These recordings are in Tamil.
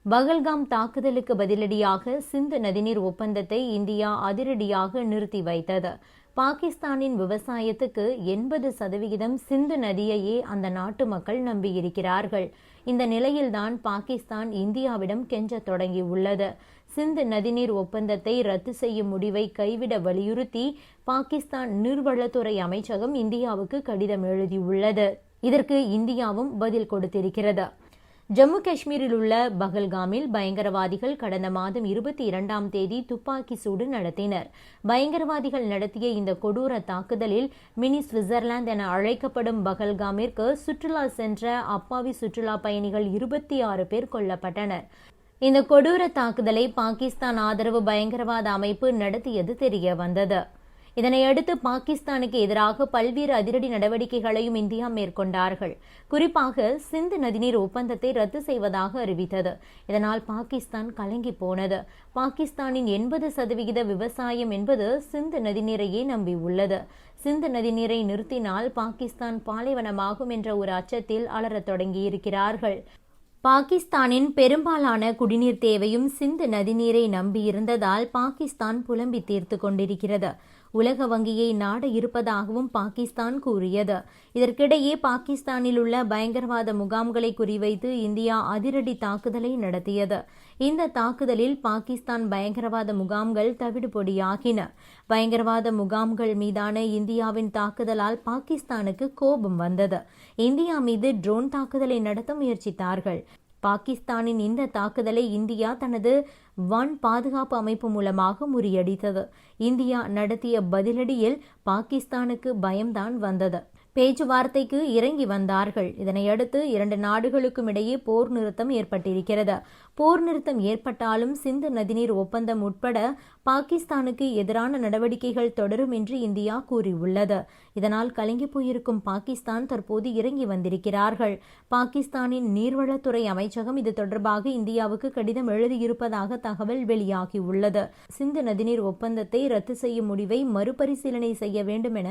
பகல்காம் தாக்குதலுக்கு பதிலடியாக சிந்து நதிநீர் ஒப்பந்தத்தை இந்தியா அதிரடியாக நிறுத்தி வைத்தது. பாகிஸ்தானின் விவசாயத்துக்கு 80% சிந்து நதியையே அந்த நாட்டு மக்கள் நம்பியிருக்கிறார்கள். இந்த நிலையில்தான் பாகிஸ்தான் இந்தியாவிடம் கெஞ்சத் தொடங்கியுள்ளது. சிந்து நதிநீர் ஒப்பந்தத்தை ரத்து செய்யும் முடிவை கைவிட வலியுறுத்தி பாகிஸ்தான் நீர்வளத்துறை அமைச்சகம் இந்தியாவுக்கு கடிதம் எழுதியுள்ளது. இதற்கு இந்தியாவும் பதில் கொடுத்திருக்கிறது. ஜம்மு காஷ்மீரில் உள்ள பகல்காமில் பயங்கரவாதிகள் கடந்த மாதம் 22ஆம் தேதி துப்பாக்கி சூடு நடத்தினர். பயங்கரவாதிகள் நடத்திய இந்த கொடூர தாக்குதலில் மினி சுவிட்சர்லாந்து என அழைக்கப்படும் பகல்காமிற்கு சுற்றுலா சென்ற அப்பாவி சுற்றுலா பயணிகள் 26 பேர் கொல்லப்பட்டனர். இந்த கொடூர தாக்குதலை பாகிஸ்தான் ஆதரவு பயங்கரவாத அமைப்பு நடத்தியது தெரிய வந்தது. இதனையடுத்து பாகிஸ்தானுக்கு எதிராக பல்வேறு அதிரடி நடவடிக்கைகளையும் இந்தியா மேற்கொண்டார்கள். குறிப்பாக சிந்து நதிநீர் ஒப்பந்தத்தை ரத்து செய்வதாக அறிவித்தது. இதனால் பாகிஸ்தான் கலங்கி போனது. பாகிஸ்தானின் 80% விவசாயம் என்பது சிந்து நதிநீரையே நம்பியுள்ளது. சிந்து நதிநீரை நிறுத்தினால் பாகிஸ்தான் பாலைவனமாகும் என்ற ஒரு அச்சத்தில் அலறத் தொடங்கியிருக்கிறார்கள். பாகிஸ்தானின் பெரும்பாலான குடிநீர் தேவையும் சிந்து நதிநீரை நம்பியிருந்ததால் பாகிஸ்தான் புலம்பி தீர்த்து கொண்டிருக்கிறது. உலக வங்கியை நாட இருப்பதாகவும் பாகிஸ்தான் கூறியது. இதற்கிடையே பாகிஸ்தானில் உள்ள பயங்கரவாத முகாம்களை குறிவைத்து இந்தியா அதிரடி தாக்குதலை நடத்தியது. இந்த தாக்குதலில் பாகிஸ்தான் பயங்கரவாத முகாம்கள் தவிடுபொடியாகின. பயங்கரவாத முகாம்கள் மீதான இந்தியாவின் தாக்குதலால் பாகிஸ்தானுக்கு கோபம் வந்தது. இந்தியா மீது ட்ரோன் தாக்குதலை நடத்த முயற்சித்தார்கள். பாகிஸ்தானின் இந்த தாக்குதலை இந்தியா தனது வான் பாதுகாப்பு அமைப்பு மூலமாக முறியடித்தது. இந்தியா நடத்திய பதிலடியில் பாகிஸ்தானுக்கு பயம்தான் வந்தது. பேச்சுவார்த்தைக்கு இறங்கி வந்தார்கள். இதனையடுத்து 2 நாடுகளுக்கும் இடையே போர் நிறுத்தம் ஏற்பட்டிருக்கிறது. போர் நிறுத்தம் ஏற்பட்டாலும் சிந்து நதிநீர் ஒப்பந்தம் உட்பட பாகிஸ்தானுக்கு எதிரான நடவடிக்கைகள் தொடரும் என்று இந்தியா கூறியுள்ளது. இதனால் கலங்கி போயிருக்கும் பாகிஸ்தான் தற்போது இறங்கி வந்திருக்கிறார்கள். பாகிஸ்தானின் நீர்வளத்துறை அமைச்சகம் இது தொடர்பாக இந்தியாவுக்கு கடிதம் எழுதியிருப்பதாக தகவல் வெளியாகியுள்ளது. சிந்து நதிநீர் ஒப்பந்தத்தை ரத்து செய்யும் முடிவை மறுபரிசீலனை செய்ய வேண்டும் என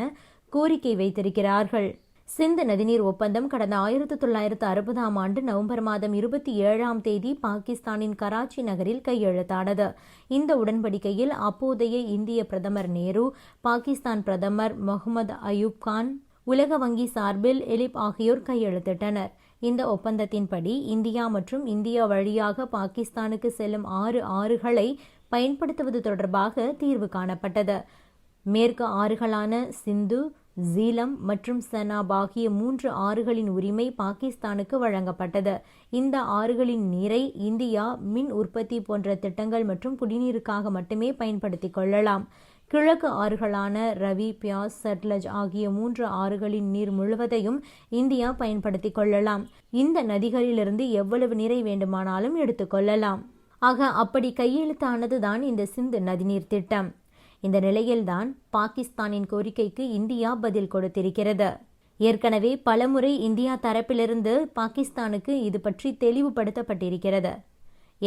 கோரிக்கை வைத்திருக்கிறார்கள். சிந்து நதிநீர் ஒப்பந்தம் கடந்த 1960ஆம் ஆண்டு நவம்பர் மாதம் 27ஆம் தேதி பாகிஸ்தானின் கராச்சி நகரில் கையெழுத்தானது. இந்த உடன்படிக்கையில் அப்போதைய இந்திய பிரதமர் நேரு, பாகிஸ்தான் பிரதமர் முகமது அயூப் கான், உலக வங்கி சார்பில் எலிப் ஆகியோர் கையெழுத்திட்டனர். இந்த ஒப்பந்தத்தின்படி இந்தியா மற்றும் இந்தியா வழியாக பாகிஸ்தானுக்கு செல்லும் 6 ஆறுகளை பயன்படுத்துவது தொடர்பாக தீர்வு காணப்பட்டது. மேற்கு ஆறுகளான சிந்து, ஜீலம் மற்றும் செனாப் ஆகிய 3 ஆறுகளின் உரிமை பாகிஸ்தானுக்கு வழங்கப்பட்டது. இந்த ஆறுகளின் நீரை இந்தியா மின் உற்பத்தி போன்ற திட்டங்கள் மற்றும் குடிநீருக்காக மட்டுமே பயன்படுத்திக் கொள்ளலாம். கிழக்கு ஆறுகளான ரவி, பியாஸ், சட்லஜ் ஆகிய 3 ஆறுகளின் நீர் முழுவதையும் இந்தியா பயன்படுத்திக் கொள்ளலாம். இந்த நதிகளிலிருந்து எவ்வளவு நீரை வேண்டுமானாலும் எடுத்துக்கொள்ளலாம். ஆக அப்படி கையெழுத்தானதுதான் இந்த சிந்து நதிநீர் திட்டம். இந்த நிலையில்தான் பாகிஸ்தானின் கோரிக்கைக்கு இந்தியா பதில் கொடுத்திருக்கிறது. ஏற்கனவே பலமுறை இந்தியா தரப்பிலிருந்து பாகிஸ்தானுக்கு இது பற்றி தெளிவுபடுத்தப்பட்டிருக்கிறது.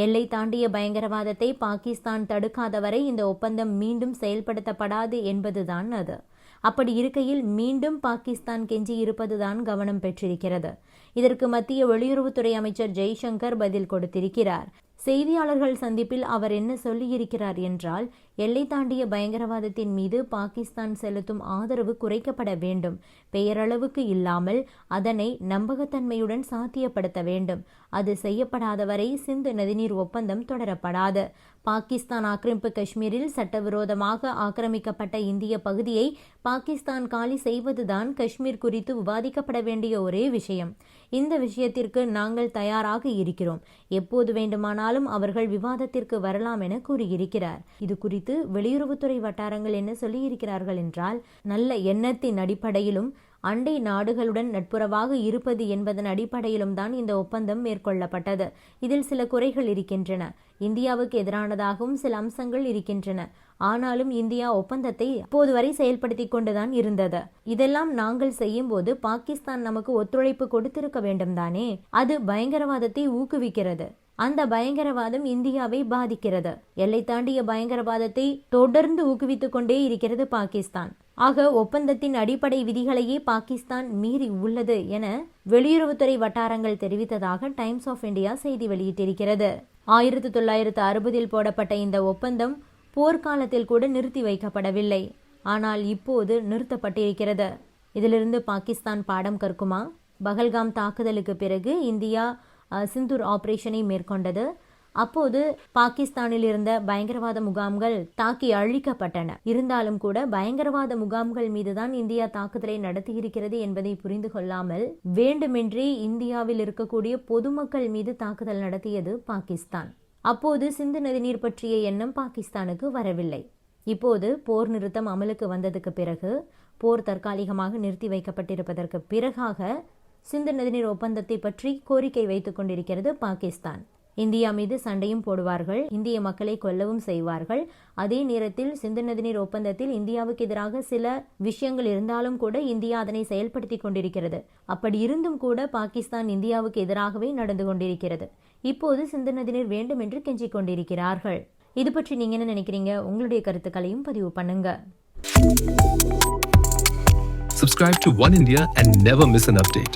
எல்லை தாண்டிய பயங்கரவாதத்தை பாகிஸ்தான் தடுக்காத வரை இந்த ஒப்பந்தம் மீண்டும் செயல்படுத்தப்படாது என்பதுதான் அது. அப்படி இருக்கையில் மீண்டும் பாகிஸ்தான் கெஞ்சி இருப்பதுதான் கவனம் பெற்றிருக்கிறது. இதற்கு மத்திய வெளியுறவுத்துறை அமைச்சர் ஜெய்சங்கர் பதில் கொடுத்திருக்கிறார். செய்தியாளர்கள் சந்திப்பில் அவர் என்ன சொல்லியிருக்கிறார் என்றால், எல்லை தாண்டிய பயங்கரவாதத்தின் மீது பாகிஸ்தான் செலுத்தும் ஆதரவு குறைக்கப்பட வேண்டும். பெயரளவுக்கு இல்லாமல் அதனை நம்பகத்தன்மையுடன் சாத்தியப்படுத்த வேண்டும். அது செய்யப்படாத வரை சிந்து நதிநீர் ஒப்பந்தம் தொடரப்படாது. பாகிஸ்தான் ஆக்கிரமிப்பு காஷ்மீரில் சட்டவிரோதமாக ஆக்கிரமிக்கப்பட்ட இந்திய பகுதியை பாகிஸ்தான் காலி செய்வதுதான் காஷ்மீர் குறித்து விவாதிக்கப்பட வேண்டிய ஒரே விஷயம். இந்த விஷயத்திற்கு நாங்கள் தயாராக இருக்கிறோம். எப்போது வேண்டுமானாலும் அவர்கள் விவாதத்திற்கு வரலாம் என கூறியிருக்கிறார். இது குறித்து வெளியுறவுத்துறை வட்டாரங்கள் என்ன சொல்லியிருக்கிறார்கள் என்றால், நல்ல எண்ணத்தின் அடிப்படையிலும் அண்டை நாடுகளுடன் நட்புறவாக இருப்பது என்பதன் அடிப்படையிலும் தான் இந்த ஒப்பந்தம் மேற்கொள்ளப்பட்டது. இதில் சில குறைகள் இருக்கின்றன. இந்தியாவுக்கு எதிரானதாகவும் சில அம்சங்கள் இருக்கின்றன. ஆனாலும் இந்தியா ஒப்பந்தத்தை இப்போது வரை செயல்படுத்தி கொண்டுதான் இருந்தது. இதெல்லாம் நாங்கள் செய்யும் போது பாகிஸ்தான் நமக்கு ஒத்துழைப்பு கொடுத்திருக்க வேண்டும் தானே. அது பயங்கரவாதத்தை ஊக்குவிக்கிறது. அந்த பயங்கரவாதம் இந்தியாவை பாதிக்கிறது. எல்லை தாண்டிய பயங்கரவாதத்தை தொடர்ந்து ஊக்குவித்துக் கொண்டே இருக்கிறது பாகிஸ்தான். ஆக ஒப்பந்தத்தின் அடிப்படை விதிகளையே பாகிஸ்தான் மீறி உள்ளது என வெளியுறவுத்துறை வட்டாரங்கள் தெரிவித்ததாக டைம்ஸ் ஆஃப் இந்தியா செய்தி வெளியிட்டிருக்கிறது. 1960 போடப்பட்ட இந்த ஒப்பந்தம் போர்க்காலத்தில் கூட நிறுத்தி வைக்கப்படவில்லை. ஆனால் இப்போது நிறுத்தப்பட்டிருக்கிறது. இதிலிருந்து பாகிஸ்தான் பாடம் கற்குமா? பகல்காம் தாக்குதலுக்கு பிறகு இந்தியா சிந்தூர் ஆபரேஷனை மேற்கொண்டது. அப்போது பாகிஸ்தானில் இருந்த பயங்கரவாத முகாம்கள் தாக்கி அழிக்கப்பட்டன. இருந்தாலும் கூட பயங்கரவாத முகாம்கள் மீதுதான் இந்தியா தாக்குதலை நடத்தியிருக்கிறது என்பதை புரிந்து கொள்ளாமல் வேண்டுமென்றே இந்தியாவில் இருக்கக்கூடிய பொதுமக்கள் மீது தாக்குதல் நடத்தியது பாகிஸ்தான். அப்போது சிந்து நதிநீர் பற்றிய எண்ணம் பாகிஸ்தானுக்கு வரவில்லை. இப்போது போர் நிறுத்தம் அமலுக்கு வந்ததுக்கு பிறகு, போர் தற்காலிகமாக நிறுத்தி வைக்கப்பட்டிருப்பதற்கு பிறகாக சிந்து நதிநீர் ஒப்பந்தத்தை பற்றி கோரிக்கை வைத்துக் கொண்டிருக்கிறது பாகிஸ்தான். இந்தியா மீது சண்டையும் போடுவார்கள், இந்திய மக்களை கொல்லவும் செய்வார்கள். அதே நேரத்தில் சிந்து நதிநீர் ஒப்பந்தத்தில் இந்தியாவுக்கு எதிராக சில விஷயங்கள் இருந்தாலும் கூட இந்தியா அதனை செயல்படுத்தி கொண்டிருக்கிறது. அப்படி இருந்தும் கூட பாகிஸ்தான் இந்தியாவுக்கு எதிராகவே நடந்து கொண்டிருக்கிறது. இப்போது சிந்து நதிநீர் வேண்டும் என்று கெஞ்சிக் கொண்டிருக்கிறார்கள். இது பற்றி நீங்க என்ன நினைக்கிறீங்க? உங்களுடைய கருத்துக்களையும் பதிவு பண்ணுங்க. Subscribe to One India and never miss an update.